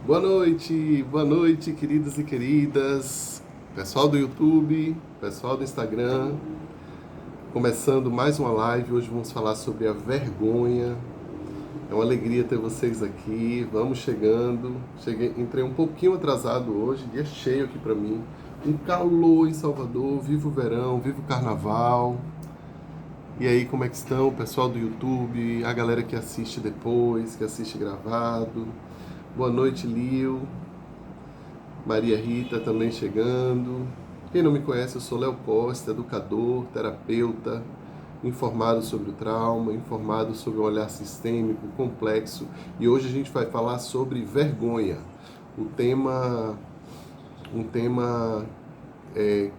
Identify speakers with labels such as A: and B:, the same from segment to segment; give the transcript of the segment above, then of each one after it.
A: Boa noite, queridos e queridas, pessoal do YouTube, pessoal do Instagram, começando mais uma live. Hoje vamos falar sobre a vergonha. É uma alegria ter vocês aqui. Vamos chegando. Entrei um pouquinho atrasado hoje, dia cheio aqui para mim. Um calor em Salvador, viva o verão, viva o carnaval. E aí, como é que estão, o pessoal do YouTube, a galera que assiste depois, que assiste gravado? Boa noite, Lio. Maria Rita também chegando. Quem não me conhece, eu sou Léo Costa, educador, terapeuta, informado sobre o trauma, informado sobre o olhar sistêmico, complexo. E hoje a gente vai falar sobre vergonha. Um tema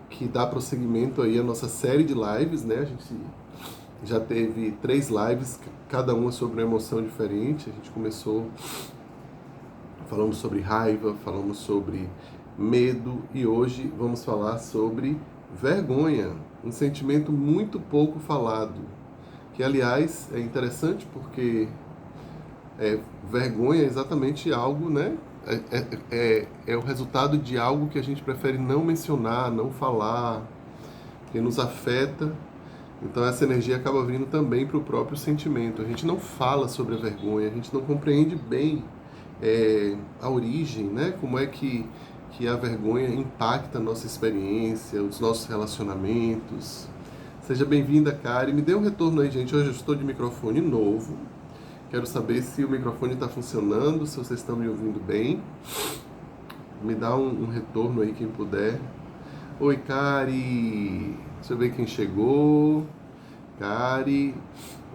A: que dá prosseguimento aí à nossa série de lives, né? A gente já teve 3 lives, cada uma sobre uma emoção diferente. A gente começou falamos sobre raiva, falamos sobre medo e hoje vamos falar sobre vergonha, um sentimento muito pouco falado, que aliás é interessante porque vergonha é exatamente algo, né? É o resultado de algo que a gente prefere não mencionar, não falar, que nos afeta. Então essa energia acaba vindo também para o próprio sentimento. A gente não fala sobre a vergonha, a gente não compreende bem a origem, né? Como é que a vergonha impacta a nossa experiência, os nossos relacionamentos. Seja bem-vinda, Kari. Me dê um retorno aí, gente. Hoje eu estou de microfone novo. Quero saber se o microfone está funcionando, se vocês estão me ouvindo bem. Me dá um retorno aí, quem puder. Oi, Kari. Deixa eu ver quem chegou. Kari,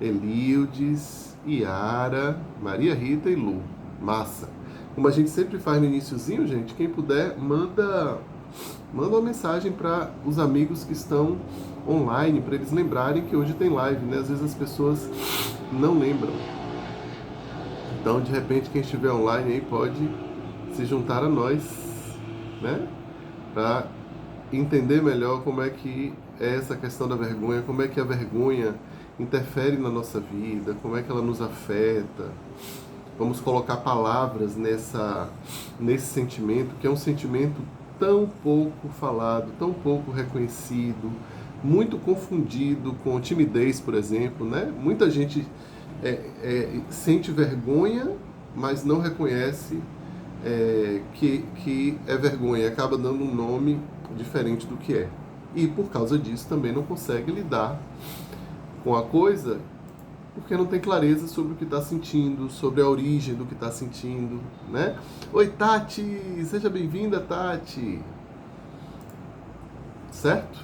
A: Elildes, Iara, Maria Rita e Lu. Massa. Como a gente sempre faz no iniciozinho, gente, quem puder, manda uma mensagem para os amigos que estão online, para eles lembrarem que hoje tem live, né? Às vezes as pessoas não lembram. Então, de repente, quem estiver online aí pode se juntar a nós, né? Para entender melhor como é que é essa questão da vergonha, como é que a vergonha interfere na nossa vida, como é que ela nos afeta. Vamos colocar palavras nesse sentimento, que é um sentimento tão pouco falado, tão pouco reconhecido, muito confundido com timidez, por exemplo, né? Muita gente sente vergonha, mas não reconhece que é vergonha, acaba dando um nome diferente do que é. E por causa disso também não consegue lidar com a coisa, porque não tem clareza sobre o que está sentindo, sobre a origem do que está sentindo, né? Oi, Tati! Seja bem-vinda, Tati! Certo?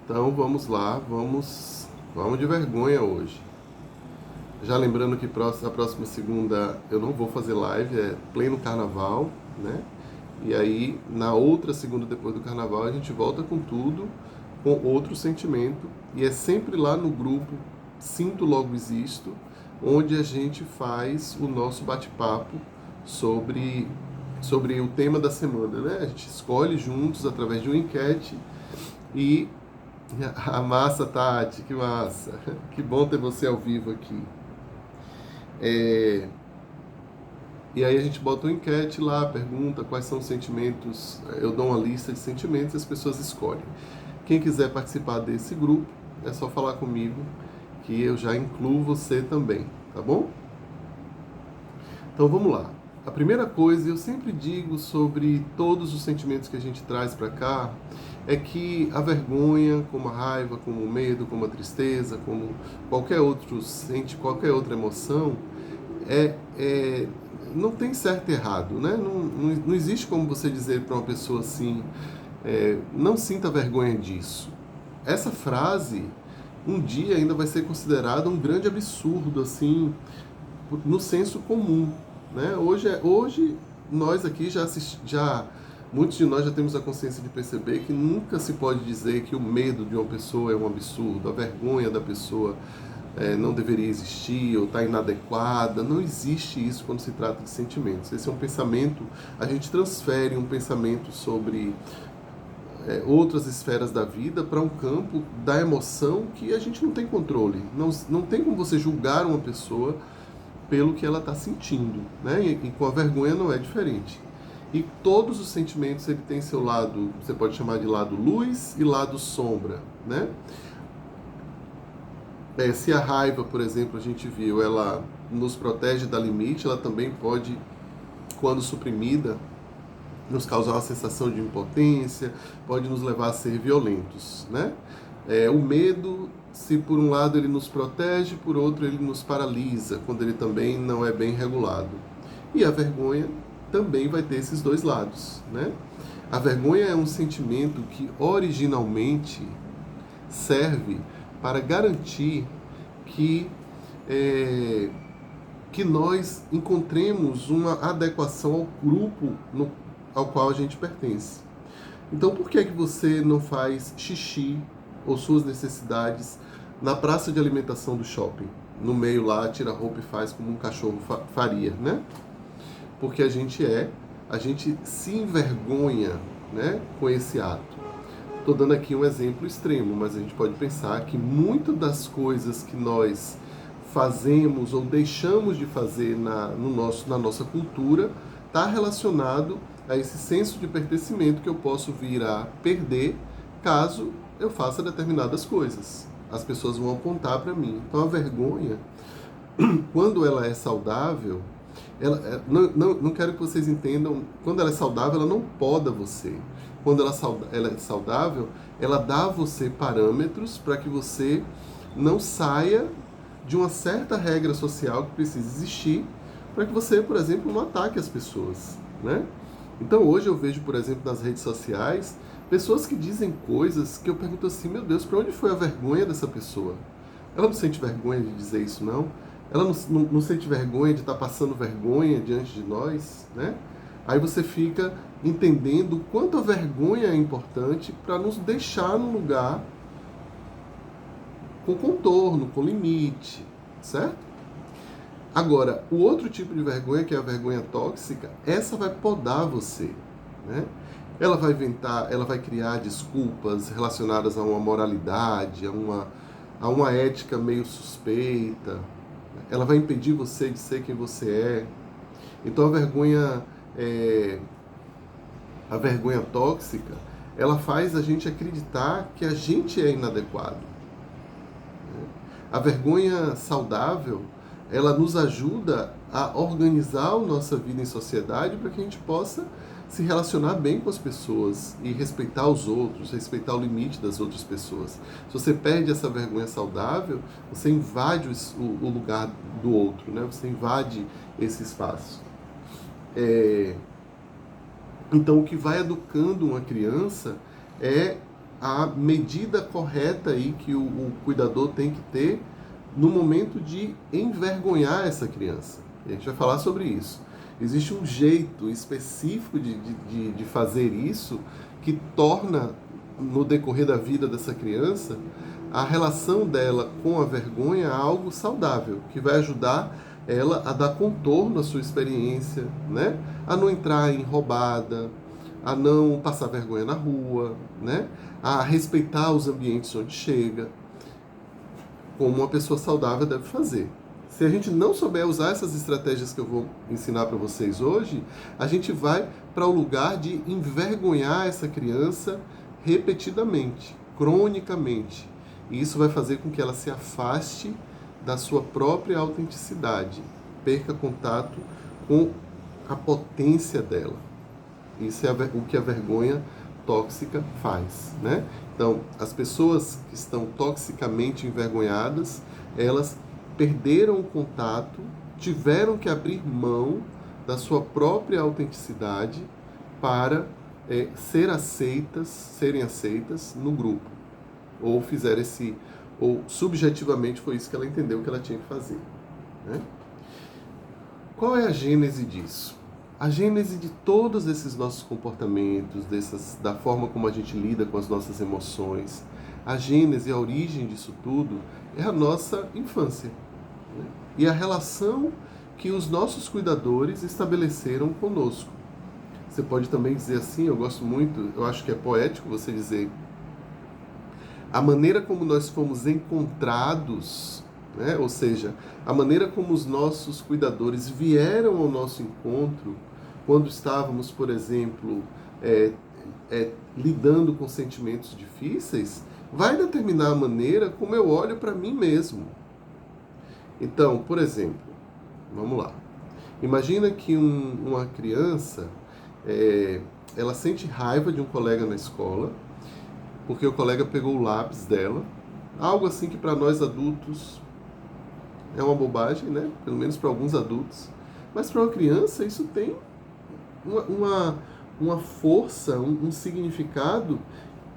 A: Então vamos lá, vamos de vergonha hoje. Já lembrando que a próxima segunda eu não vou fazer live, é pleno carnaval, né? E aí, na outra segunda depois do carnaval, a gente volta com tudo, com outro sentimento, e é sempre lá no grupo Sinto Logo Existo, onde a gente faz o nosso bate-papo sobre o tema da semana, né? A gente escolhe juntos através de uma enquete e a massa, Tati, que massa! Que bom ter você ao vivo aqui. E aí a gente bota uma enquete lá, pergunta quais são os sentimentos, eu dou uma lista de sentimentos e as pessoas escolhem. Quem quiser participar desse grupo, é só falar comigo que eu já incluo você também, tá bom? Então vamos lá. A primeira coisa, eu sempre digo sobre todos os sentimentos que a gente traz para cá, é que a vergonha, como a raiva, como o medo, como a tristeza, como qualquer outra emoção, não tem certo e errado, né? Não existe como você dizer para uma pessoa assim, não sinta vergonha disso. Essa frase, um dia ainda vai ser considerada um grande absurdo, assim, no senso comum, né? Hoje nós aqui muitos de nós já temos a consciência de perceber que nunca se pode dizer que o medo de uma pessoa é um absurdo, a vergonha da pessoa não deveria existir ou está inadequada. Não existe isso quando se trata de sentimentos. Esse é um pensamento, a gente transfere um pensamento sobre outras esferas da vida para um campo da emoção que a gente não tem controle. Não tem como você julgar uma pessoa pelo que ela está sentindo, né? E com a vergonha não é diferente. E todos os sentimentos ele tem seu lado, você pode chamar de lado luz e lado sombra, né? Se a raiva, por exemplo, a gente viu, ela nos protege da limite, ela também pode, quando suprimida, nos causar uma sensação de impotência, pode nos levar a ser violentos, né? O medo, se por um lado ele nos protege, por outro ele nos paralisa, quando ele também não é bem regulado. E a vergonha também vai ter esses dois lados, né? A vergonha é um sentimento que originalmente serve para garantir que que nós encontremos uma adequação ao grupo ao qual a gente pertence. Então, por que você não faz xixi ou suas necessidades na praça de alimentação do shopping? No meio lá, tira a roupa e faz como um cachorro faria, né? Porque a gente se envergonha, né, com esse ato. Estou dando aqui um exemplo extremo, mas a gente pode pensar que muitas das coisas que nós fazemos ou deixamos de fazer na nossa cultura está relacionado a esse senso de pertencimento que eu posso vir a perder caso eu faça determinadas coisas. As pessoas vão apontar para mim. Então a vergonha, quando ela é saudável, não quero que vocês entendam, quando ela é saudável, ela não poda você. Quando ela é saudável, ela dá a você parâmetros para que você não saia de uma certa regra social que precisa existir para que você, por exemplo, não ataque as pessoas, né? Então hoje eu vejo, por exemplo, nas redes sociais, pessoas que dizem coisas que eu pergunto assim, meu Deus, para onde foi a vergonha dessa pessoa? Ela não sente vergonha de dizer isso, não? Ela não sente vergonha de estar passando vergonha diante de nós, né? Aí você fica entendendo o quanto a vergonha é importante para nos deixar num lugar com contorno, com limite, certo? Agora, o outro tipo de vergonha, que é a vergonha tóxica, essa vai podar você, né? Ela vai criar desculpas relacionadas a uma moralidade, a uma ética meio suspeita. Ela vai impedir você de ser quem você é. Então a vergonha tóxica, ela faz a gente acreditar que a gente é inadequado. A vergonha saudável, ela nos ajuda a organizar a nossa vida em sociedade para que a gente possa se relacionar bem com as pessoas e respeitar os outros, respeitar o limite das outras pessoas. Se você perde essa vergonha saudável, você invade o lugar do outro, né? Você invade esse espaço. Então, o que vai educando uma criança é a medida correta aí que o cuidador tem que ter no momento de envergonhar essa criança. E a gente vai falar sobre isso. Existe um jeito específico de fazer isso que torna, no decorrer da vida dessa criança, a relação dela com a vergonha algo saudável, que vai ajudar ela a dar contorno à sua experiência, né? A não entrar em roubada, a não passar vergonha na rua, né? A respeitar os ambientes onde chega, como uma pessoa saudável deve fazer. Se a gente não souber usar essas estratégias que eu vou ensinar para vocês hoje, a gente vai para o lugar de envergonhar essa criança repetidamente, cronicamente. E isso vai fazer com que ela se afaste da sua própria autenticidade, perca contato com a potência dela. Isso é o que a vergonha tóxica faz, né? Então, as pessoas que estão toxicamente envergonhadas, elas perderam o contato, tiveram que abrir mão da sua própria autenticidade para serem aceitas no grupo. Ou subjetivamente foi isso que ela entendeu que ela tinha que fazer, né? Qual é a gênese disso? A gênese de todos esses nossos comportamentos, da forma como a gente lida com as nossas emoções, a gênese, a origem disso tudo é a nossa infância, né? E a relação que os nossos cuidadores estabeleceram conosco. Você pode também dizer assim, eu gosto muito, eu acho que é poético você dizer, a maneira como nós fomos encontrados né? Ou seja, a maneira como os nossos cuidadores vieram ao nosso encontro quando estávamos, por exemplo, é, lidando com sentimentos difíceis, vai determinar a maneira como eu olho para mim mesmo. Então, por exemplo, vamos lá. Imagina que uma criança, ela sente raiva de um colega na escola, porque o colega pegou o lápis dela, algo assim que para nós adultos é uma bobagem, né? Pelo menos para alguns adultos. Mas para uma criança isso tem uma força, um significado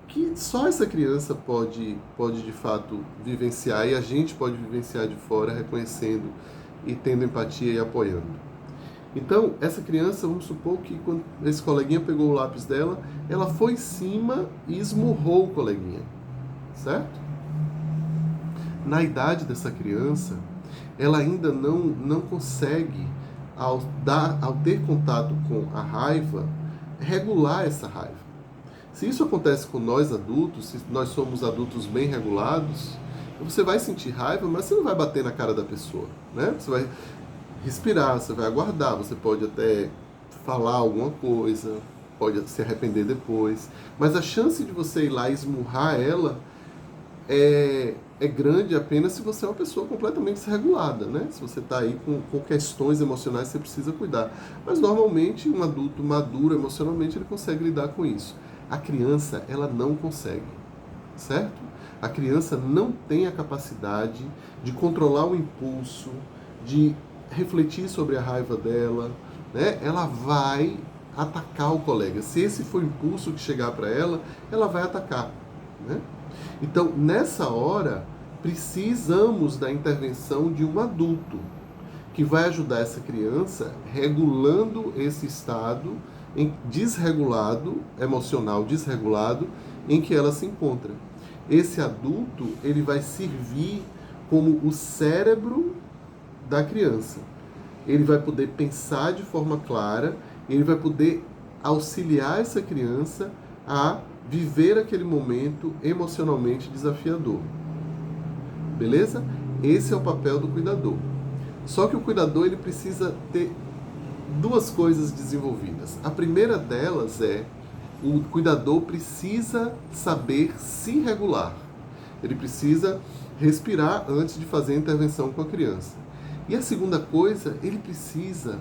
A: que só essa criança pode de fato vivenciar, e a gente pode vivenciar de fora, reconhecendo e tendo empatia e apoiando. Então, essa criança, vamos supor que quando esse coleguinha pegou o lápis dela, ela foi em cima e esmurrou o coleguinha, certo? Na idade dessa criança, ela ainda não consegue, ao ter contato com a raiva, regular essa raiva. Se isso acontece com nós adultos, se nós somos adultos bem regulados, você vai sentir raiva, mas você não vai bater na cara da pessoa, né? Você vai respirar, você vai aguardar, você pode até falar alguma coisa, pode se arrepender depois, mas a chance de você ir lá e esmurrar ela é grande apenas se você é uma pessoa completamente desregulada, né? Se você está aí com questões emocionais que você precisa cuidar. Mas normalmente um adulto maduro emocionalmente ele consegue lidar com isso. A criança, ela não consegue, certo? A criança não tem a capacidade de controlar o impulso, de refletir sobre a raiva dela, né? Ela vai atacar o colega. Se esse for o impulso que chegar para ela, ela vai atacar, né? Então, nessa hora, precisamos da intervenção de um adulto que vai ajudar essa criança regulando esse estado desregulado, emocional desregulado, em que ela se encontra. Esse adulto, ele vai servir como o cérebro da criança. Ele vai poder pensar de forma clara, ele vai poder auxiliar essa criança a viver aquele momento emocionalmente desafiador. Beleza? Esse é o papel do cuidador. Só que o cuidador ele precisa ter duas coisas desenvolvidas. A primeira delas é o cuidador precisa saber se regular. Ele precisa respirar antes de fazer a intervenção com a criança. E a segunda coisa, ele precisa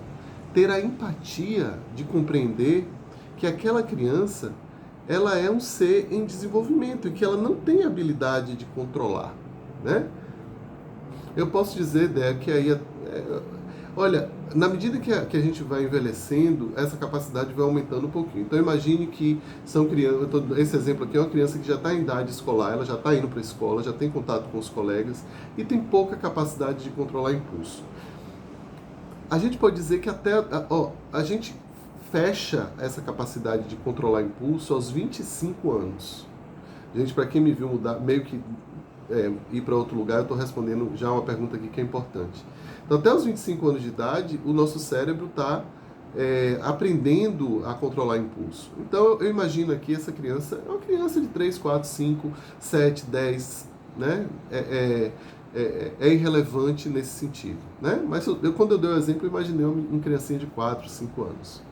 A: ter a empatia de compreender que aquela criança ela é um ser em desenvolvimento e que ela não tem habilidade de controlar, né? Eu posso dizer, Dé, que aí... olha, na medida que a gente vai envelhecendo, essa capacidade vai aumentando um pouquinho. Então imagine que são crianças... Esse exemplo aqui é uma criança que já está em idade escolar, ela já está indo para a escola, já tem contato com os colegas e tem pouca capacidade de controlar impulso. A gente pode dizer que até... a gente fecha essa capacidade de controlar impulso aos 25 anos. Gente, para quem me viu mudar, meio que ir para outro lugar, eu estou respondendo já uma pergunta aqui que é importante. Então, até os 25 anos de idade, o nosso cérebro está aprendendo a controlar impulso. Então, eu imagino aqui essa criança, é uma criança de 3, 4, 5, 7, 10, né? É irrelevante nesse sentido, né? Mas quando eu dei o exemplo, eu imaginei uma criancinha de 4, 5 anos.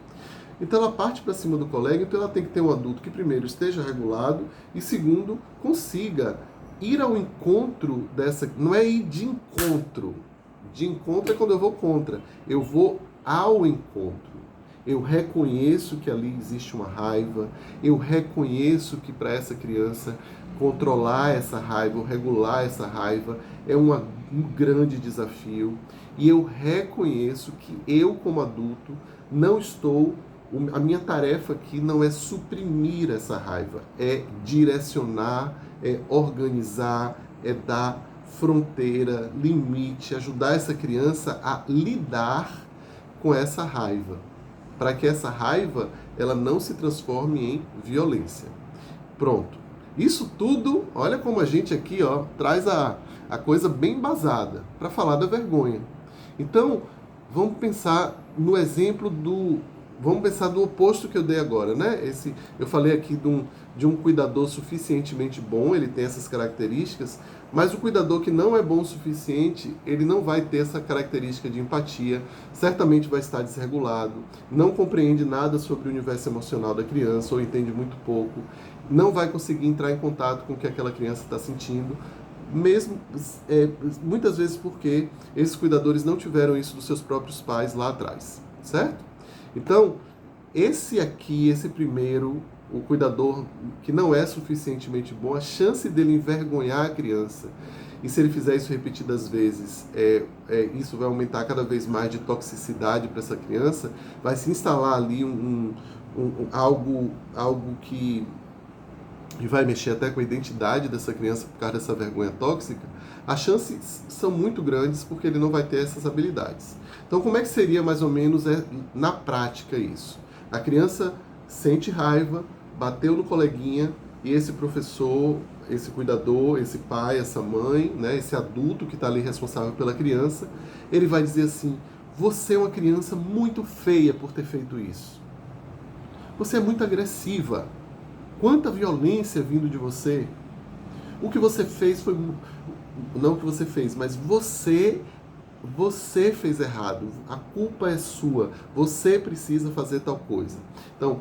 A: Então ela parte para cima do colega, então ela tem que ter um adulto que primeiro esteja regulado e segundo, consiga ir ao encontro dessa... Não é ir de encontro. De encontro é quando eu vou contra. Eu vou ao encontro. Eu reconheço que ali existe uma raiva. Eu reconheço que para essa criança controlar essa raiva, ou regular essa raiva, é um grande desafio. E eu reconheço que eu, como adulto, não estou... A minha tarefa aqui não é suprimir essa raiva, é direcionar, é organizar, é dar fronteira, limite, ajudar essa criança a lidar com essa raiva, para que essa raiva ela não se transforme em violência. Pronto. Isso tudo, olha como a gente aqui traz a coisa bem embasada para falar da vergonha. Então, vamos pensar no exemplo vamos pensar do oposto que eu dei agora, né? Eu falei aqui de um cuidador suficientemente bom, ele tem essas características, mas o cuidador que não é bom o suficiente, ele não vai ter essa característica de empatia, certamente vai estar desregulado, não compreende nada sobre o universo emocional da criança, ou entende muito pouco, não vai conseguir entrar em contato com o que aquela criança está sentindo, mesmo muitas vezes porque esses cuidadores não tiveram isso dos seus próprios pais lá atrás, certo? Então, esse primeiro, o cuidador que não é suficientemente bom, a chance dele envergonhar a criança, e se ele fizer isso repetidas vezes, isso vai aumentar cada vez mais de toxicidade para essa criança, vai se instalar ali algo que vai mexer até com a identidade dessa criança por causa dessa vergonha tóxica, as chances são muito grandes porque ele não vai ter essas habilidades. Então, como é que seria mais ou menos na prática isso? A criança sente raiva, bateu no coleguinha e esse professor, esse cuidador, esse pai, essa mãe, né, esse adulto que está ali responsável pela criança, ele vai dizer assim: você é uma criança muito feia por ter feito isso. Você é muito agressiva. Quanta violência vindo de você. O que você fez foi... Não o que você fez, mas você fez errado. A culpa é sua. Você precisa fazer tal coisa. Então,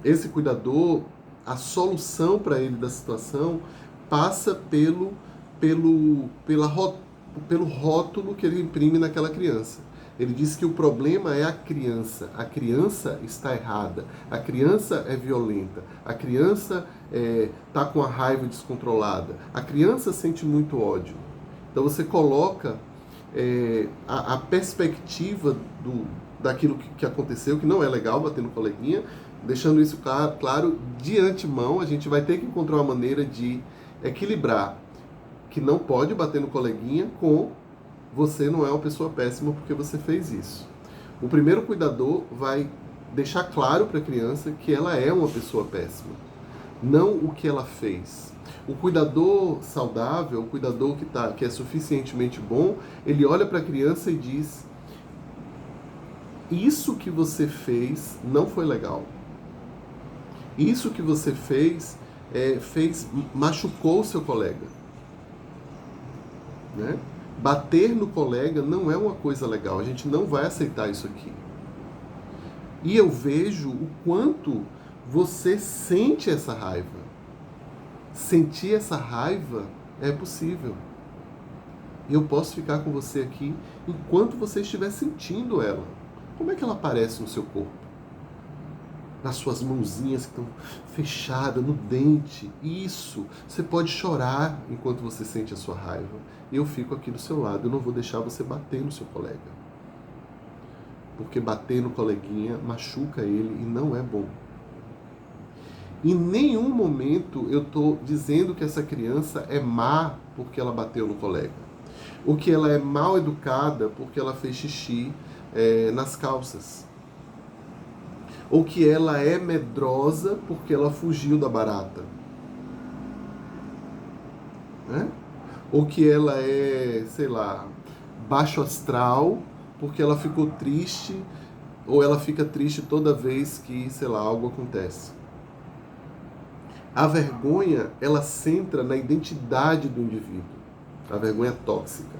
A: esse cuidador, a solução para ele da situação passa pelo rótulo que ele imprime naquela criança. Ele diz que o problema é a criança. A criança está errada. A criança é violenta. A criança está com a raiva descontrolada. A criança sente muito ódio. Então você coloca a perspectiva daquilo que aconteceu, que não é legal bater no coleguinha, deixando isso claro de antemão. A gente vai ter que encontrar uma maneira de equilibrar que não pode bater no coleguinha com você não é uma pessoa péssima porque você fez isso. O primeiro cuidador vai deixar claro para a criança que ela é uma pessoa péssima, não o que ela fez. O cuidador saudável, o cuidador que é suficientemente bom, ele olha para a criança e diz: isso que você fez não foi legal. Isso que você fez machucou o seu colega. Né? Bater no colega não é uma coisa legal. A gente não vai aceitar isso aqui. E eu vejo o quanto você sente essa raiva. Sentir essa raiva é possível. E eu posso ficar com você aqui enquanto você estiver sentindo ela. Como é que ela aparece no seu corpo? Nas suas mãozinhas que estão fechadas, no dente. Isso. Você pode chorar enquanto você sente a sua raiva. Eu fico aqui do seu lado. Eu não vou deixar você bater no seu colega. Porque bater no coleguinha machuca ele e não é bom. Em nenhum momento eu estou dizendo que essa criança é má porque ela bateu no colega. Ou que ela é mal educada porque ela fez xixi nas calças. Ou que ela é medrosa porque ela fugiu da barata. Né? Ou que ela é, sei lá, baixo astral porque ela ficou triste, ou ela fica triste toda vez que, sei lá, algo acontece. A vergonha, ela centra na identidade do indivíduo. A vergonha tóxica.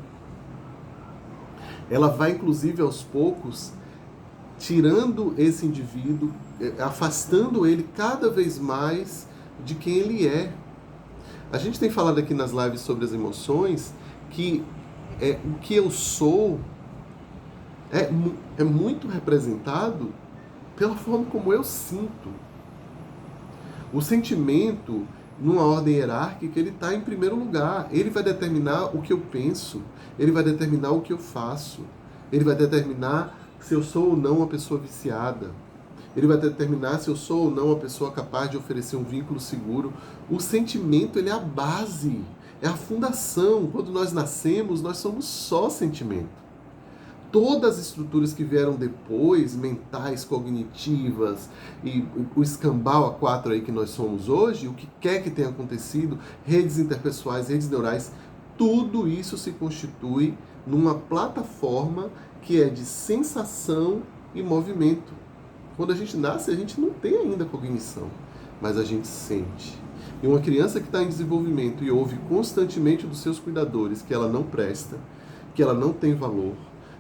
A: Ela vai, inclusive, aos poucos, tirando esse indivíduo, afastando ele cada vez mais de quem ele é. A gente tem falado aqui nas lives sobre as emoções que o que eu sou é muito representado pela forma como eu sinto. O sentimento, numa ordem hierárquica, ele está em primeiro lugar. Ele vai determinar o que eu penso, ele vai determinar o que eu faço, ele vai determinar se eu sou ou não uma pessoa viciada. Ele vai determinar se eu sou ou não uma pessoa capaz de oferecer um vínculo seguro. O sentimento, ele é a base, é a fundação. Quando nós nascemos, nós somos só sentimento. Todas as estruturas que vieram depois, mentais, cognitivas, e o escambau A4 aí que nós somos hoje, o que quer que tenha acontecido, redes interpessoais, redes neurais, tudo isso se constitui numa plataforma que é de sensação e movimento. Quando a gente nasce, a gente não tem ainda cognição, mas a gente sente. E uma criança que está em desenvolvimento e ouve constantemente dos seus cuidadores que ela não presta, que ela não tem valor,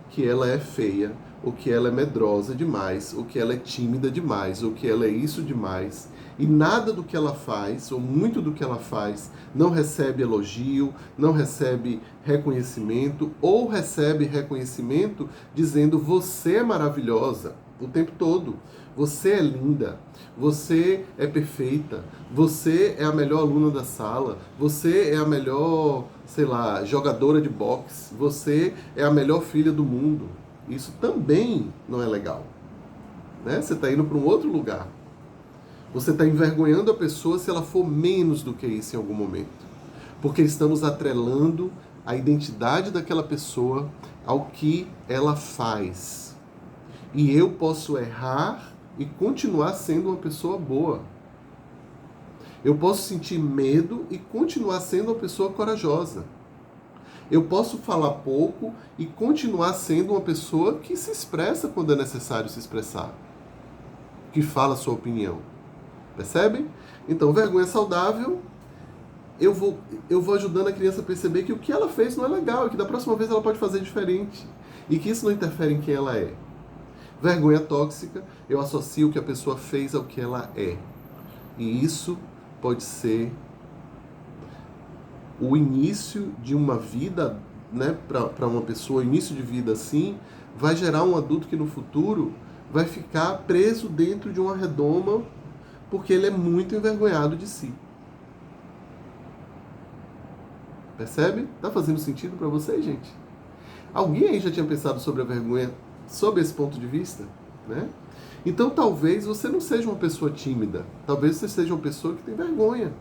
A: que ela é feia, ou que ela é medrosa demais, ou que ela é tímida demais, ou que ela é isso demais, e nada do que ela faz, ou muito do que ela faz, não recebe elogio, não recebe reconhecimento, ou recebe reconhecimento dizendo você é maravilhosa o tempo todo, você é linda, você é perfeita, você é a melhor aluna da sala, você é a melhor, sei lá, jogadora de boxe, você é a melhor filha do mundo. Isso também não é legal, né? Você está indo para um outro lugar. Você está envergonhando a pessoa se ela for menos do que isso em algum momento. Porque estamos atrelando a identidade daquela pessoa ao que ela faz. E eu posso errar e continuar sendo uma pessoa boa. Eu posso sentir medo e continuar sendo uma pessoa corajosa. Eu posso falar pouco e continuar sendo uma pessoa que se expressa quando é necessário se expressar. Que fala a sua opinião. Percebem? Então, vergonha saudável, eu vou ajudando a criança a perceber que o que ela fez não é legal e que da próxima vez ela pode fazer diferente. E que isso não interfere em quem ela é. Vergonha tóxica, eu associo o que a pessoa fez ao que ela é. E isso pode ser o início de uma vida, né, para uma pessoa, início de vida assim, vai gerar um adulto que no futuro vai ficar preso dentro de uma redoma porque ele é muito envergonhado de si. Percebe? Tá fazendo sentido para vocês, gente? Alguém aí já tinha pensado sobre a vergonha sob esse ponto de vista, né? Então talvez você não seja uma pessoa tímida, talvez você seja uma pessoa que tem vergonha,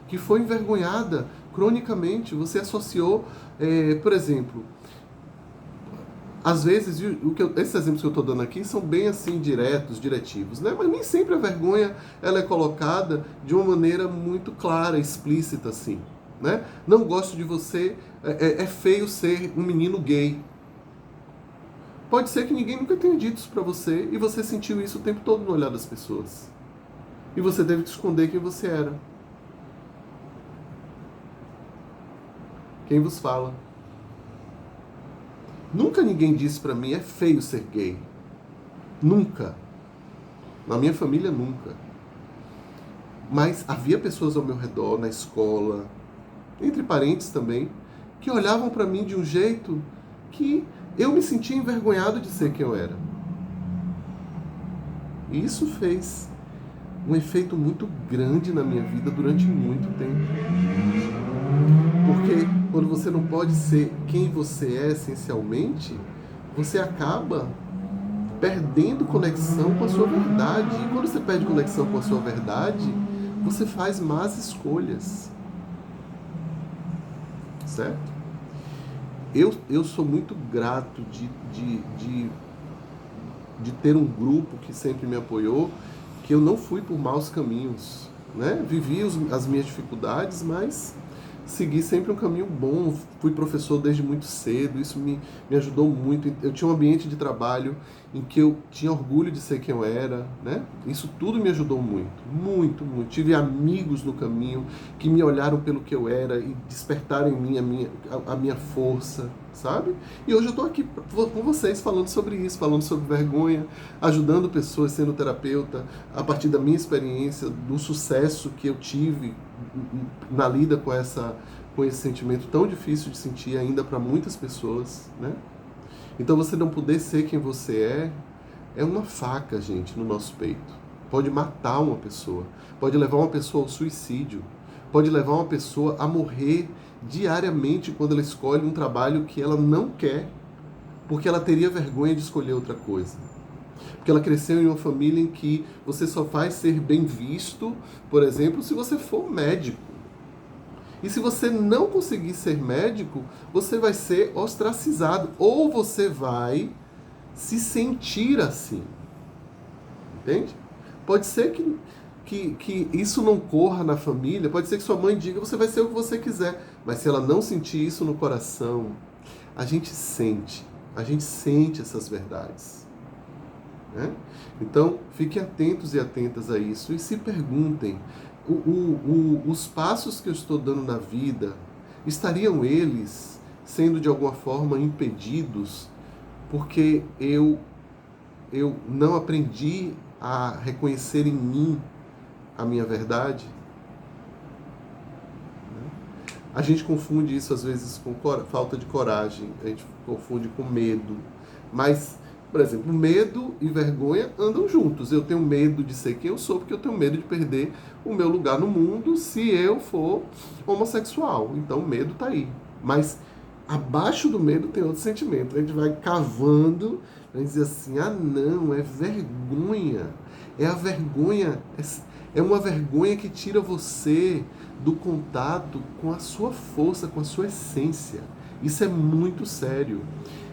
A: que foi envergonhada cronicamente. Você associou, por exemplo, às vezes, esses exemplos que eu estou dando aqui são bem assim diretos, diretivos, né? Mas nem sempre a vergonha ela é colocada de uma maneira muito clara, explícita assim, né? Não gosto de você, é feio ser um menino gay. Pode ser que ninguém nunca tenha dito isso para você e você sentiu isso o tempo todo no olhar das pessoas. E você teve que esconder quem você era. Quem vos fala? Nunca ninguém disse pra mim, é feio ser gay. Nunca. Na minha família, nunca. Mas havia pessoas ao meu redor, na escola, entre parentes também, que olhavam pra mim de um jeito que eu me sentia envergonhado de ser quem eu era. E isso fez um efeito muito grande na minha vida durante muito tempo. Porque quando você não pode ser quem você é essencialmente, você acaba perdendo conexão com a sua verdade. E quando você perde conexão com a sua verdade, você faz más escolhas. Certo? Eu sou muito grato de ter um grupo que sempre me apoiou, que eu não fui por maus caminhos, né? Vivi as minhas dificuldades, mas segui sempre um caminho bom. Fui professor desde muito cedo, isso me ajudou muito. Eu tinha um ambiente de trabalho em que eu tinha orgulho de ser quem eu era, né? Isso tudo me ajudou muito, muito, muito. Tive amigos no caminho que me olharam pelo que eu era e despertaram em mim a minha força, sabe? E hoje eu estou aqui com vocês falando sobre isso, falando sobre vergonha, ajudando pessoas, sendo terapeuta, a partir da minha experiência, do sucesso que eu tive na lida com esse sentimento tão difícil de sentir ainda para muitas pessoas, né? Então você não poder ser quem você é uma faca, gente, no nosso peito. Pode matar uma pessoa, pode levar uma pessoa ao suicídio, pode levar uma pessoa a morrer diariamente quando ela escolhe um trabalho que ela não quer, porque ela teria vergonha de escolher outra coisa. Porque ela cresceu em uma família em que você só faz ser bem visto, por exemplo, se você for médico. E se você não conseguir ser médico, você vai ser ostracizado. Ou você vai se sentir assim. Entende? Pode ser que isso não corra na família, pode ser que sua mãe diga, você vai ser o que você quiser. Mas se ela não sentir isso no coração, a gente sente essas verdades. Né? Então, fiquem atentos e atentas a isso e se perguntem, os passos que eu estou dando na vida, estariam eles sendo de alguma forma impedidos porque eu não aprendi a reconhecer em mim a minha verdade? A gente confunde isso às vezes com falta de coragem, a gente confunde com medo. Mas, por exemplo, medo e vergonha andam juntos. Eu tenho medo de ser quem eu sou porque eu tenho medo de perder o meu lugar no mundo se eu for homossexual. Então, o medo está aí. Mas abaixo do medo tem outro sentimento. A gente vai cavando, vai dizer assim, ah não, é vergonha. É a vergonha, é uma vergonha que tira você do contato com a sua força, com a sua essência. Isso é muito sério.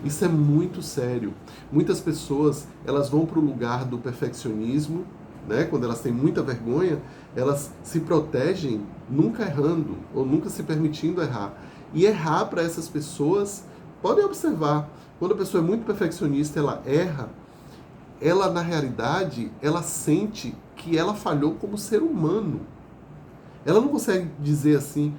A: Isso é muito sério. Muitas pessoas, elas vão para o lugar do perfeccionismo, né? Quando elas têm muita vergonha, elas se protegem nunca errando ou nunca se permitindo errar. E errar para essas pessoas, podem observar, quando a pessoa é muito perfeccionista, ela erra, ela na realidade, ela sente que ela falhou como ser humano. Ela não consegue dizer assim,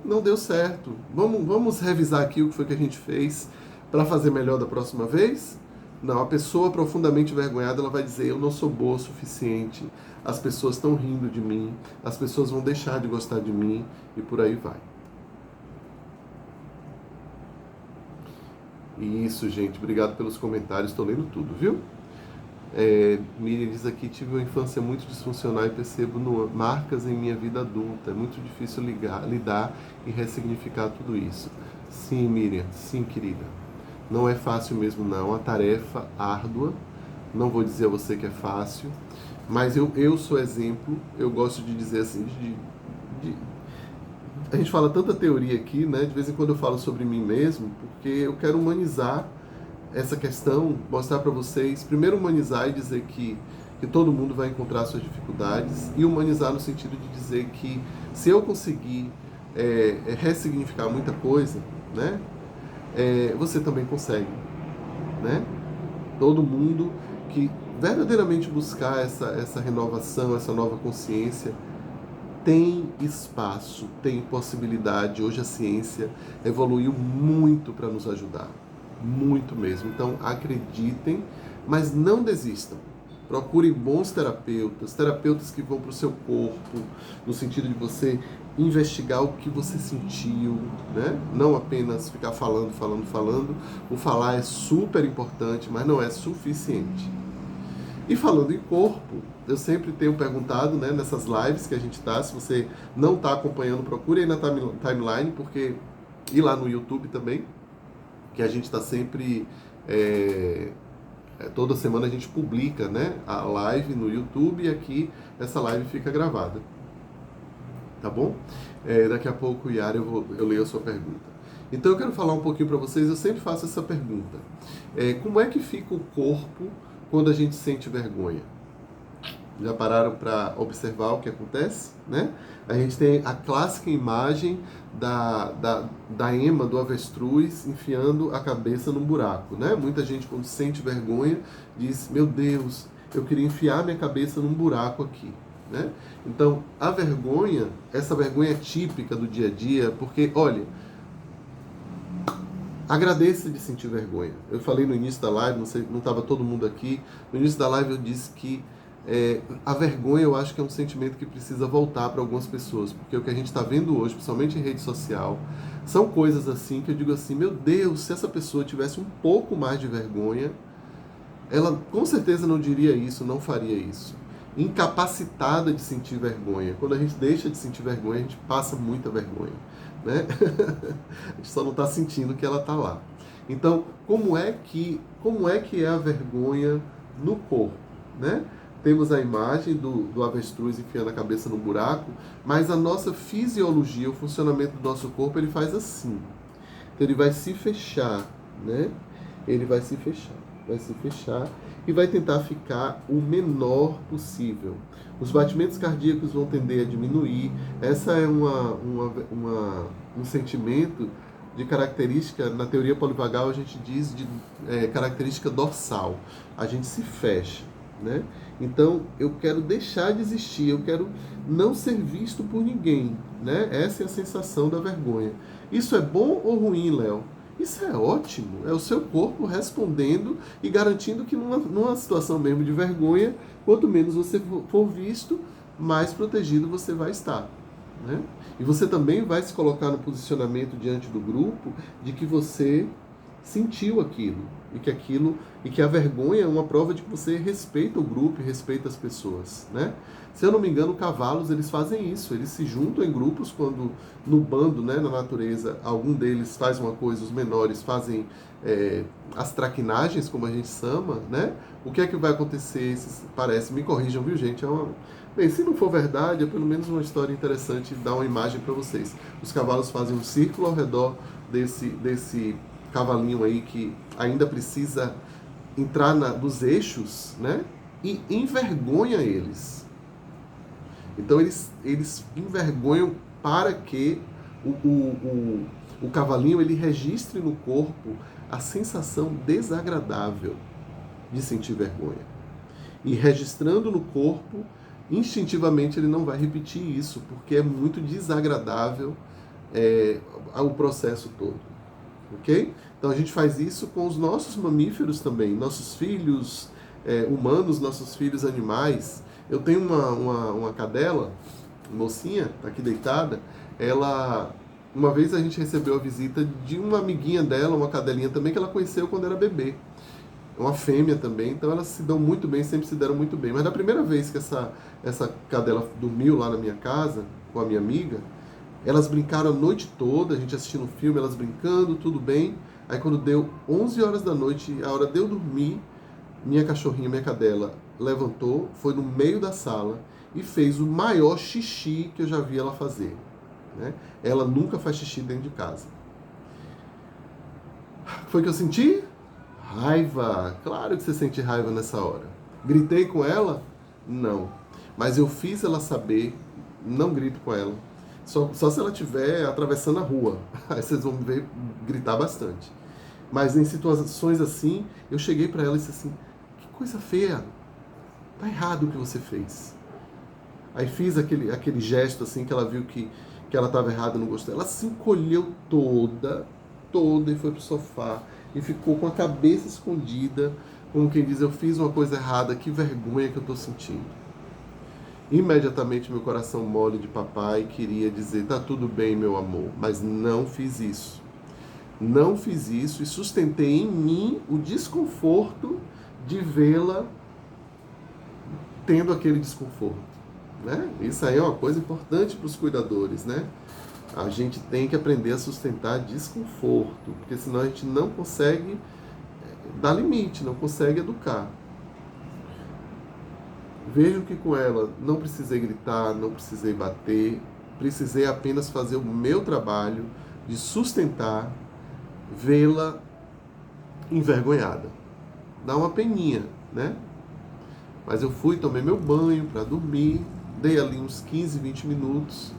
A: não deu certo, vamos revisar aqui o que foi que a gente fez para fazer melhor da próxima vez? Não, a pessoa profundamente envergonhada, ela vai dizer, eu não sou boa o suficiente, as pessoas estão rindo de mim, as pessoas vão deixar de gostar de mim e por aí vai. Isso, gente, obrigado pelos comentários, estou lendo tudo, viu? Miriam diz aqui, tive uma infância muito disfuncional e percebo marcas em minha vida adulta. É muito difícil lidar e ressignificar tudo isso. Sim, Miriam, sim, querida. Não é fácil mesmo, não. É uma tarefa árdua. Não vou dizer a você que é fácil, mas eu sou exemplo. Eu gosto de dizer assim, a gente fala tanta teoria aqui, né? De vez em quando eu falo sobre mim mesmo, porque eu quero humanizar essa questão, mostrar para vocês, primeiro humanizar e dizer que todo mundo vai encontrar suas dificuldades, e humanizar no sentido de dizer que se eu conseguir ressignificar muita coisa, né, você também consegue, né? Todo mundo que verdadeiramente buscar essa renovação, essa nova consciência, tem espaço, tem possibilidade. Hoje a ciência evoluiu muito para nos ajudar. Muito mesmo. Então, acreditem, mas não desistam. Procurem bons terapeutas que vão para o seu corpo, no sentido de você investigar o que você sentiu, né? Não apenas ficar falando. O falar é super importante, mas não é suficiente. E falando em corpo, eu sempre tenho perguntado, né, nessas lives que a gente tá, se você não está acompanhando, procure aí na timeline, porque e lá no YouTube também, que a gente está sempre, toda semana a gente publica, né, a live no YouTube e aqui essa live fica gravada. Tá bom? Daqui a pouco, Yara, eu leio a sua pergunta. Então eu quero falar um pouquinho para vocês, eu sempre faço essa pergunta. Como é que fica o corpo quando a gente sente vergonha? Já pararam para observar o que acontece? Né? A gente tem a clássica imagem da ema, do avestruz, enfiando a cabeça num buraco. Né? Muita gente, quando sente vergonha, diz, meu Deus, eu queria enfiar minha cabeça num buraco aqui. Né? Então, a vergonha, essa vergonha típica do dia a dia, porque, olha, agradeça de sentir vergonha. Eu falei no início da live, não estava todo mundo aqui, no início da live eu disse que a vergonha eu acho que é um sentimento que precisa voltar para algumas pessoas, porque o que a gente está vendo hoje, principalmente em rede social, são coisas assim que eu digo assim, meu Deus, se essa pessoa tivesse um pouco mais de vergonha, ela com certeza não diria isso, não faria isso. Incapacitada de sentir vergonha. Quando a gente deixa de sentir vergonha, a gente passa muita vergonha. Né? A gente só não está sentindo que ela está lá. Então, como é que é a vergonha no corpo? Né? Temos a imagem do avestruz enfiando a cabeça no buraco, mas a nossa fisiologia, o funcionamento do nosso corpo, ele faz assim. Então, ele vai se fechar, né? Ele vai se fechar e vai tentar ficar o menor possível. Os batimentos cardíacos vão tender a diminuir. Essa é um sentimento de característica, na teoria polivagal a gente diz de característica dorsal. A gente se fecha, né? Então, eu quero deixar de existir, eu quero não ser visto por ninguém, né? Essa é a sensação da vergonha. Isso é bom ou ruim, Léo? Isso é ótimo, é o seu corpo respondendo e garantindo que numa situação mesmo de vergonha, quanto menos você for visto, mais protegido você vai estar, né? E você também vai se colocar no posicionamento diante do grupo de que você sentiu aquilo e que a vergonha é uma prova de que você respeita o grupo e respeita as pessoas, né? Se eu não me engano, cavalos eles fazem isso, eles se juntam em grupos quando no bando, né, na natureza, algum deles faz uma coisa, os menores fazem as traquinagens, como a gente chama, né? O que é que vai acontecer? Parece, me corrijam, viu, gente? Bem, se não for verdade, é pelo menos uma história interessante dar uma imagem para vocês. Os cavalos fazem um círculo ao redor desse cavalinho aí que ainda precisa entrar nos eixos, né? E envergonha eles. Então eles envergonham para que o cavalinho ele registre no corpo a sensação desagradável de sentir vergonha. E registrando no corpo, instintivamente ele não vai repetir isso, porque é muito desagradável o processo todo. Ok? Então a gente faz isso com os nossos mamíferos também, nossos filhos humanos, nossos filhos animais. Eu tenho uma cadela, mocinha, tá aqui deitada. Uma vez a gente recebeu a visita de uma amiguinha dela, uma cadelinha também, que ela conheceu quando era bebê. Uma fêmea também, então elas se dão muito bem, sempre se deram muito bem. Mas da primeira vez que essa cadela dormiu lá na minha casa, com a minha amiga, elas brincaram a noite toda, a gente assistindo um filme, elas brincando, tudo bem. Aí quando deu 11 horas da noite, a hora de eu dormir, minha cachorrinha, minha cadela, levantou, foi no meio da sala e fez o maior xixi que eu já vi ela fazer, né? Ela nunca faz xixi dentro de casa. Foi que eu senti? Raiva. Claro que você sente raiva nessa hora. Gritei com ela? Não. Mas eu fiz ela saber, não grito com ela. Só se ela estiver atravessando a rua. Aí vocês vão ver gritar bastante. Mas em situações assim, eu cheguei para ela e disse assim, que coisa feia. Tá errado o que você fez. Aí fiz aquele gesto assim que ela viu que ela estava errada, não gostou. Ela se encolheu toda e foi pro sofá e ficou com a cabeça escondida, como quem diz, eu fiz uma coisa errada, que vergonha que eu estou sentindo. Imediatamente meu coração mole de papai queria dizer, tá tudo bem, meu amor, mas não fiz isso. Não fiz isso e sustentei em mim o desconforto de vê-la tendo aquele desconforto, né? Isso aí é uma coisa importante para os cuidadores, né? A gente tem que aprender a sustentar desconforto, porque senão a gente não consegue dar limite, não consegue educar. Vejo que com ela não precisei gritar, não precisei bater, precisei apenas fazer o meu trabalho de sustentar, vê-la envergonhada. Dá uma peninha, né? Mas eu fui, tomei meu banho para dormir, dei ali uns 15, 20 minutos.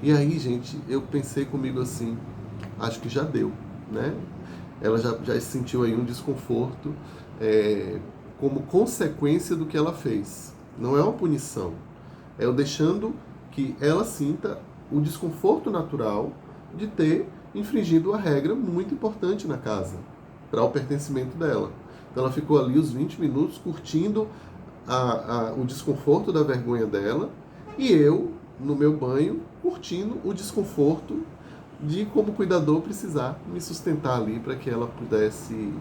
A: E aí, gente, eu pensei comigo assim, acho que já deu, né? Ela já sentiu aí um desconforto como consequência do que ela fez. Não é uma punição, é eu deixando que ela sinta o desconforto natural de ter infringido a regra muito importante na casa, para o pertencimento dela. Então ela ficou ali os 20 minutos curtindo o desconforto da vergonha dela e eu, no meu banho, curtindo o desconforto de, como cuidador, precisar me sustentar ali para que ela pudesse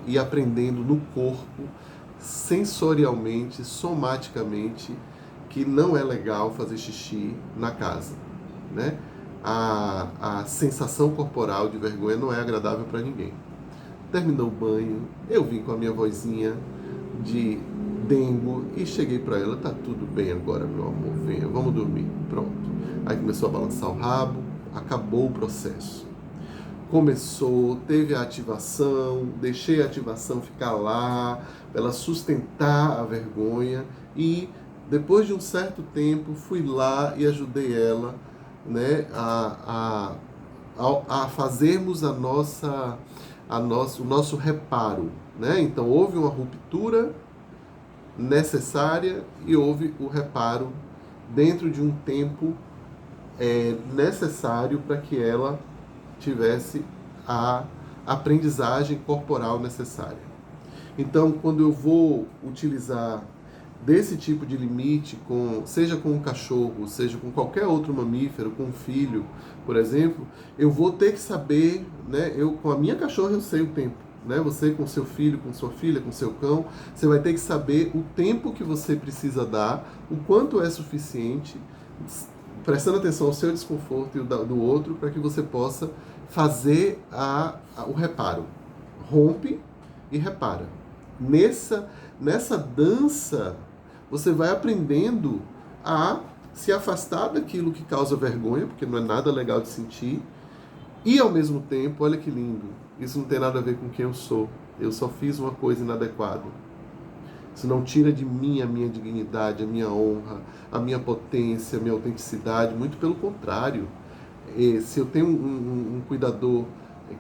A: ir aprendendo no corpo, sensorialmente, somaticamente, que não é legal fazer xixi na casa, né? A sensação corporal de vergonha não é agradável para ninguém. Terminou o banho, eu vim com a minha vozinha de dengo e cheguei para ela, tá tudo bem agora, meu amor, venha, vamos dormir, pronto. Aí começou a balançar o rabo, acabou o processo. Começou, teve a ativação, deixei a ativação ficar lá, ela sustentar a vergonha e depois de um certo tempo fui lá e ajudei ela, né, a a fazermos o nosso reparo, né? Então houve uma ruptura necessária e houve o reparo dentro de um tempo necessário para que ela tivesse a aprendizagem corporal necessária. Então, quando eu vou utilizar desse tipo de limite, seja com um cachorro, seja com qualquer outro mamífero, com um filho, por exemplo, eu vou ter que saber, né? Com a minha cachorra eu sei o tempo, né? Você com seu filho, com sua filha, com seu cão, você vai ter que saber o tempo que você precisa dar, o quanto é suficiente, prestando atenção ao seu desconforto e o do outro, para que você possa fazer o reparo. Rompe e repara. Nessa dança, você vai aprendendo a se afastar daquilo que causa vergonha, porque não é nada legal de sentir, e ao mesmo tempo, olha que lindo, isso não tem nada a ver com quem eu sou. Eu só fiz uma coisa inadequada. Isso não tira de mim a minha dignidade, a minha honra, a minha potência, a minha autenticidade. Muito pelo contrário. Se eu tenho um cuidador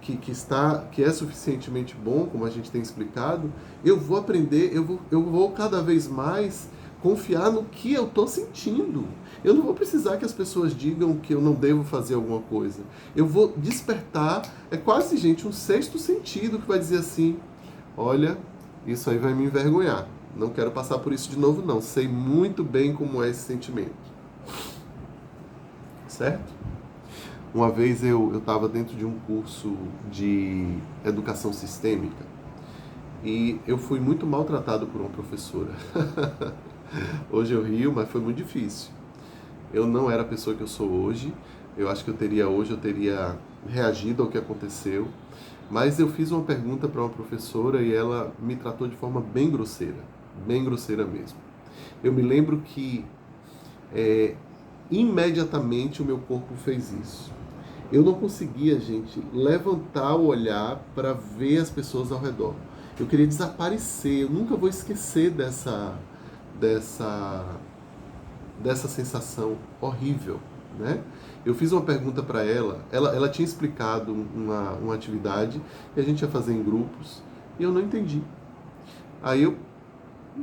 A: que é suficientemente bom, como a gente tem explicado, eu vou aprender, eu vou cada vez mais confiar no que eu estou sentindo. Eu não vou precisar que as pessoas digam que eu não devo fazer alguma coisa. Eu vou despertar, é quase, gente, um sexto sentido que vai dizer assim: olha, isso aí vai me envergonhar. Não quero passar por isso de novo, não. Sei muito bem como é esse sentimento. Certo? Uma vez eu estava dentro de um curso de educação sistêmica e eu fui muito maltratado por uma professora. Hoje eu rio, mas foi muito difícil. Eu não era a pessoa que eu sou hoje. Eu acho que eu teria reagido ao que aconteceu. Mas eu fiz uma pergunta para uma professora e ela me tratou de forma bem grosseira mesmo. Eu me lembro que imediatamente o meu corpo fez isso. Eu não conseguia, gente, levantar o olhar para ver as pessoas ao redor. Eu queria desaparecer. Eu nunca vou esquecer dessa sensação horrível, né? Eu fiz uma pergunta para ela tinha explicado uma atividade que a gente ia fazer em grupos e eu não entendi. Aí eu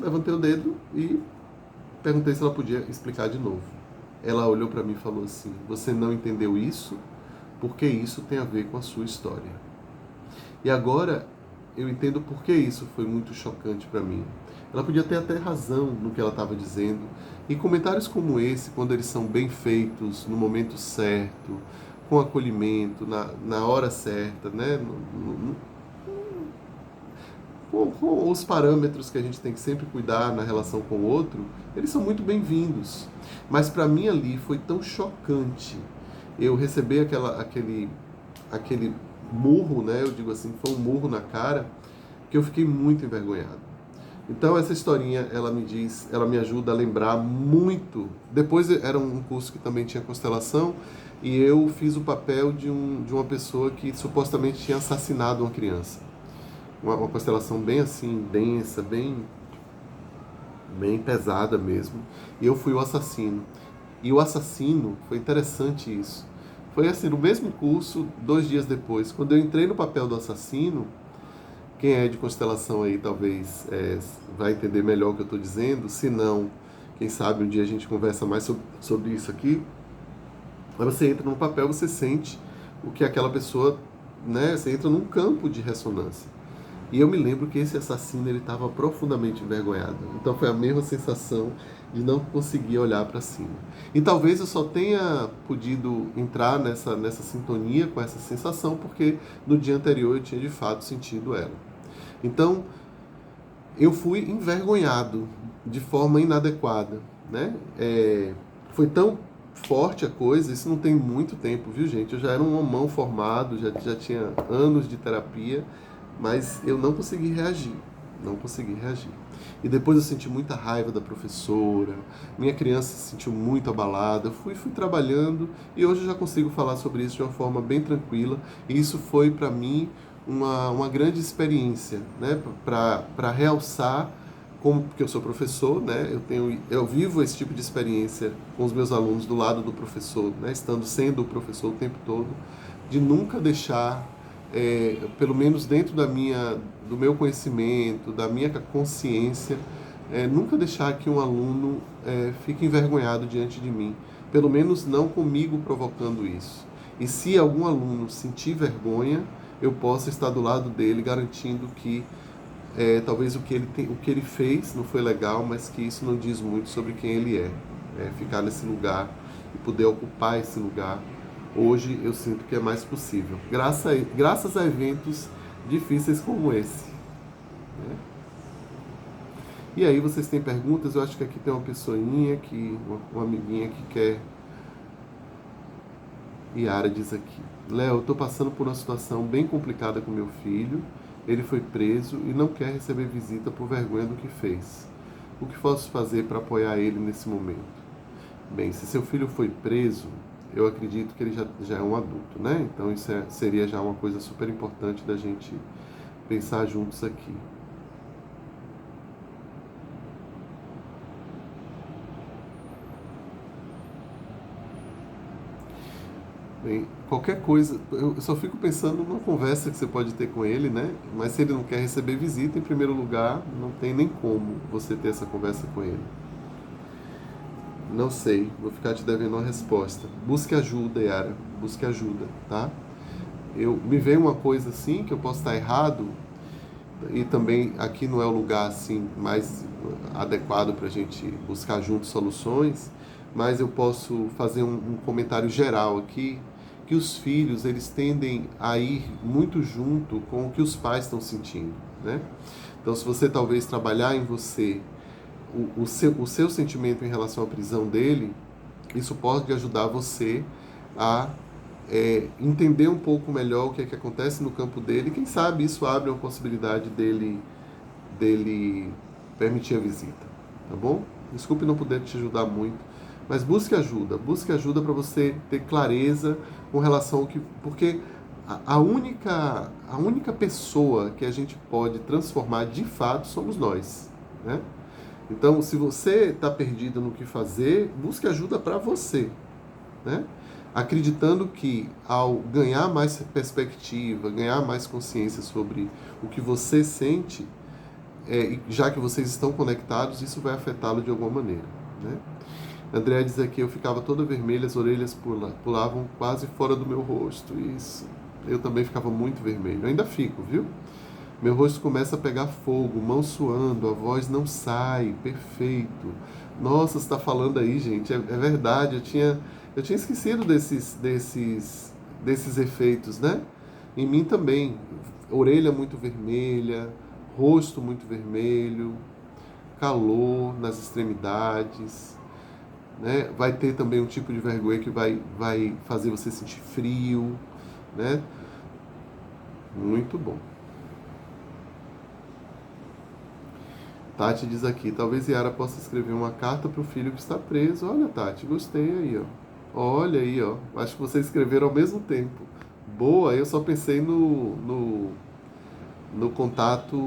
A: levantei o dedo e perguntei se ela podia explicar de novo. Ela olhou para mim e falou assim: você não entendeu isso? Porque isso tem a ver com a sua história. E agora eu entendo por que isso foi muito chocante para mim. Ela podia ter até razão no que ela estava dizendo. E comentários como esse, quando eles são bem feitos, no momento certo, com acolhimento, na hora certa, né? Com os parâmetros que a gente tem que sempre cuidar na relação com o outro, eles são muito bem-vindos. Mas para mim ali foi tão chocante eu receber aquele murro, né? Eu digo assim, foi um murro na cara, que eu fiquei muito envergonhado. Então essa historinha, ela me ajuda a lembrar muito. Depois era um curso que também tinha constelação, e eu fiz o papel de uma pessoa que supostamente tinha assassinado uma criança. Uma constelação bem assim, densa, bem pesada mesmo. E eu fui o assassino. E o assassino, foi interessante isso. Foi assim, no mesmo curso, 2 dias depois, quando eu entrei no papel do assassino, quem é de constelação aí talvez vai entender melhor o que eu estou dizendo, se não, quem sabe um dia a gente conversa mais sobre isso aqui. Mas você entra no papel, você sente o que aquela pessoa, né, você entra num campo de ressonância. E eu me lembro que esse assassino, ele estava profundamente envergonhado. Então foi a mesma sensação de não conseguir olhar para cima. E talvez eu só tenha podido entrar nessa sintonia com essa sensação porque no dia anterior eu tinha de fato sentido ela. Então eu fui envergonhado de forma inadequada, né? Foi tão forte a coisa, isso não tem muito tempo, viu, gente? Eu já era um homão formado, já tinha anos de terapia, mas eu não consegui reagir. E depois eu senti muita raiva da professora, minha criança se sentiu muito abalada, eu fui trabalhando e hoje eu já consigo falar sobre isso de uma forma bem tranquila, e isso foi para mim uma grande experiência, né, para realçar, porque eu sou professor, né, eu vivo esse tipo de experiência com os meus alunos do lado do professor, né, sendo o professor o tempo todo, de nunca deixar, pelo menos dentro do meu conhecimento, da minha consciência, nunca deixar que um aluno fique envergonhado diante de mim, pelo menos não comigo provocando isso. E se algum aluno sentir vergonha, eu possa estar do lado dele, garantindo que talvez o que ele fez não foi legal, mas que isso não diz muito sobre quem ele é. Ficar nesse lugar e poder ocupar esse lugar, hoje eu sinto que é mais possível, graças a eventos difíceis como esse. Né? E aí vocês têm perguntas? Eu acho que aqui tem uma pessoinha, uma amiguinha que quer... Yara diz aqui: Léo, eu estou passando por uma situação bem complicada com meu filho. Ele foi preso e não quer receber visita por vergonha do que fez. O que posso fazer para apoiar ele nesse momento? Bem, se seu filho foi preso, eu acredito que ele já é um adulto, né? Então isso seria já uma coisa super importante da gente pensar juntos aqui. Bem, qualquer coisa, eu só fico pensando numa conversa que você pode ter com ele, né? Mas se ele não quer receber visita, em primeiro lugar, não tem nem como você ter essa conversa com ele. Não sei, vou ficar te devendo uma resposta. Busque ajuda, Yara, busque ajuda, tá? Me veio uma coisa assim, que eu posso estar errado, e também aqui não é o lugar assim mais adequado para a gente buscar juntos soluções, mas eu posso fazer um comentário geral aqui, que os filhos, eles tendem a ir muito junto com o que os pais estão sentindo, né? Então, se você talvez trabalhar em você o seu sentimento em relação à prisão dele, isso pode ajudar você a entender um pouco melhor o que é que acontece no campo dele. Quem sabe isso abre uma possibilidade dele permitir a visita, tá bom? Desculpe não poder te ajudar muito, mas busque ajuda para você ter clareza com relação ao que... Porque a única pessoa que a gente pode transformar de fato somos nós, né? Então, se você está perdido no que fazer, busque ajuda para você, né? Acreditando que ao ganhar mais perspectiva, ganhar mais consciência sobre o que você sente, já que vocês estão conectados, isso vai afetá-lo de alguma maneira, né? André diz aqui: eu ficava toda vermelha, as orelhas pulavam quase fora do meu rosto. Isso, eu também ficava muito vermelho, eu ainda fico, viu? Meu rosto começa a pegar fogo, mão suando, a voz não sai, perfeito. Nossa, você está falando aí, gente, é verdade, eu tinha esquecido desses efeitos, né? Em mim também, orelha muito vermelha, rosto muito vermelho, calor nas extremidades, né? Vai ter também um tipo de vergonha que vai fazer você sentir frio, né? Muito bom. Tati diz aqui: talvez Yara possa escrever uma carta para o filho que está preso. Olha, Tati, gostei aí, ó. Olha aí, ó. Acho que vocês escreveram ao mesmo tempo. Boa, eu só pensei no contato,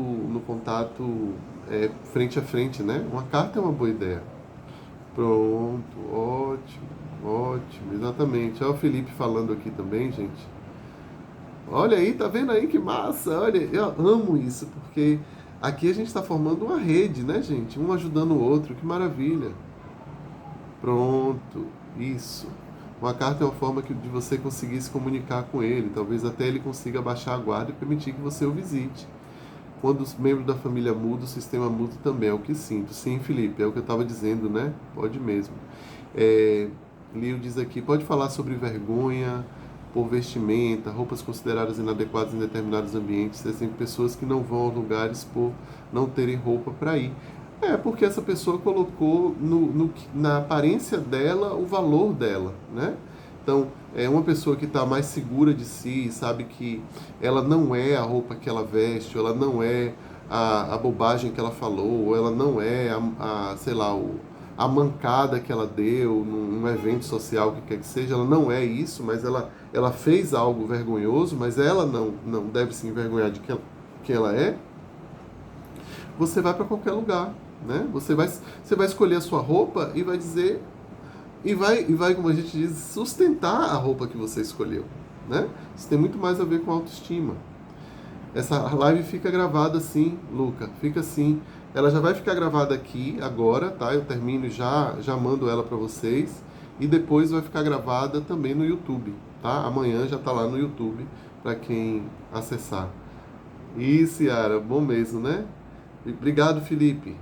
A: frente a frente, né? Uma carta é uma boa ideia. Pronto, ótimo, ótimo, exatamente. Olha o Felipe falando aqui também, gente. Olha aí, tá vendo aí que massa? Olha, eu amo isso, porque aqui a gente está formando uma rede, né, gente? Um ajudando o outro, que maravilha. Pronto, isso. Uma carta é uma forma de você conseguir se comunicar com ele, talvez até ele consiga baixar a guarda e permitir que você o visite. Quando os membros da família mudam, o sistema muda também, é o que sinto. Sim, Felipe, é o que eu estava dizendo, né? Pode mesmo. Lio diz aqui: pode falar sobre vergonha por vestimenta, roupas consideradas inadequadas em determinados ambientes. Existem pessoas que não vão aos lugares por não terem roupa para ir. Porque essa pessoa colocou na aparência dela o valor dela, né? Então, é uma pessoa que está mais segura de si, sabe que ela não é a roupa que ela veste, ela não é a bobagem que ela falou, ela não é sei lá, a mancada que ela deu num evento social, que quer que seja. Ela não é isso, mas ela fez algo vergonhoso, mas ela não deve se envergonhar de quem ela é. Você vai para qualquer lugar, né? Você vai escolher a sua roupa e vai dizer... E vai, como a gente diz, sustentar a roupa que você escolheu, né? Isso tem muito mais a ver com autoestima. Essa live fica gravada assim, Luca, fica assim. Ela já vai ficar gravada aqui agora, tá? Eu termino e já mando ela para vocês. E depois vai ficar gravada também no YouTube, tá? Amanhã já tá lá no YouTube para quem acessar. Isso, Yara, bom mesmo, né? Obrigado, Felipe.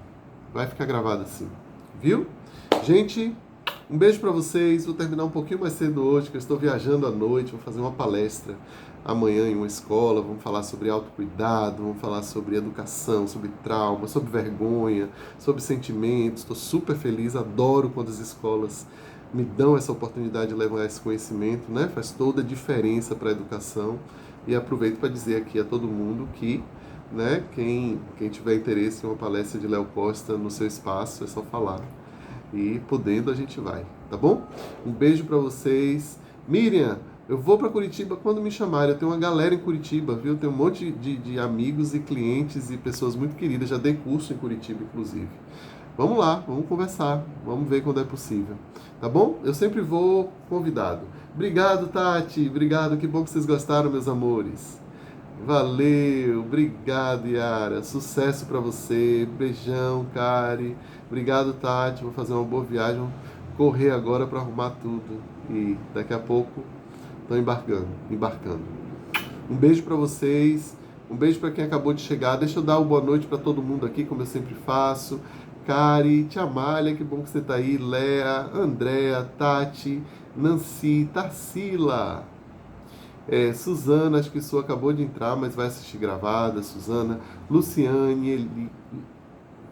A: Vai ficar gravado assim, viu? Gente, um beijo para vocês. Vou terminar um pouquinho mais cedo hoje, que eu estou viajando à noite. Vou fazer uma palestra amanhã em uma escola. Vamos falar sobre autocuidado, vamos falar sobre educação, sobre trauma, sobre vergonha, sobre sentimentos. Estou super feliz, adoro quando as escolas me dão essa oportunidade de levar esse conhecimento, né? Faz toda a diferença para a educação. E aproveito para dizer aqui a todo mundo que, né, quem tiver interesse em uma palestra de Léo Costa no seu espaço, é só falar. E podendo a gente vai, tá bom? Um beijo para vocês. Miriam, eu vou para Curitiba quando me chamarem. Eu tenho uma galera em Curitiba, viu? Tenho um monte de amigos e clientes e pessoas muito queridas. Já dei curso em Curitiba, inclusive. Vamos lá, vamos conversar. Vamos ver quando é possível. Tá bom? Eu sempre vou convidado. Obrigado, Tati. Obrigado. Que bom que vocês gostaram, meus amores. Valeu, obrigado, Yara. Sucesso pra você. Beijão, Kari. Obrigado, Tati. Vou fazer uma boa viagem. Vou correr agora para arrumar tudo. E daqui a pouco estou embarcando. Um beijo para vocês. Um beijo para quem acabou de chegar. Deixa eu dar uma boa noite para todo mundo aqui, como eu sempre faço. Kari, Tia Amália, que bom que você está aí. Léa, Andréa, Tati, Nancy, Tarsila. Suzana, acho que sua acabou de entrar, mas vai assistir gravada. Suzana, Luciane,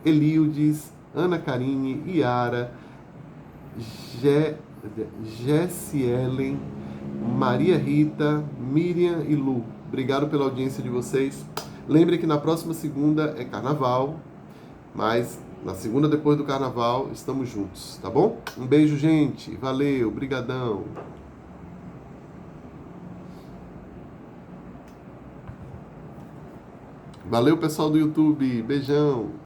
A: Elildes, Ana Karine, Iara, Jessielen, Maria Rita, Miriam e Lu. Obrigado pela audiência de vocês. Lembre que na próxima segunda é carnaval, mas na segunda depois do carnaval estamos juntos, tá bom? Um beijo, gente. Valeu, brigadão. Valeu, pessoal do YouTube. Beijão.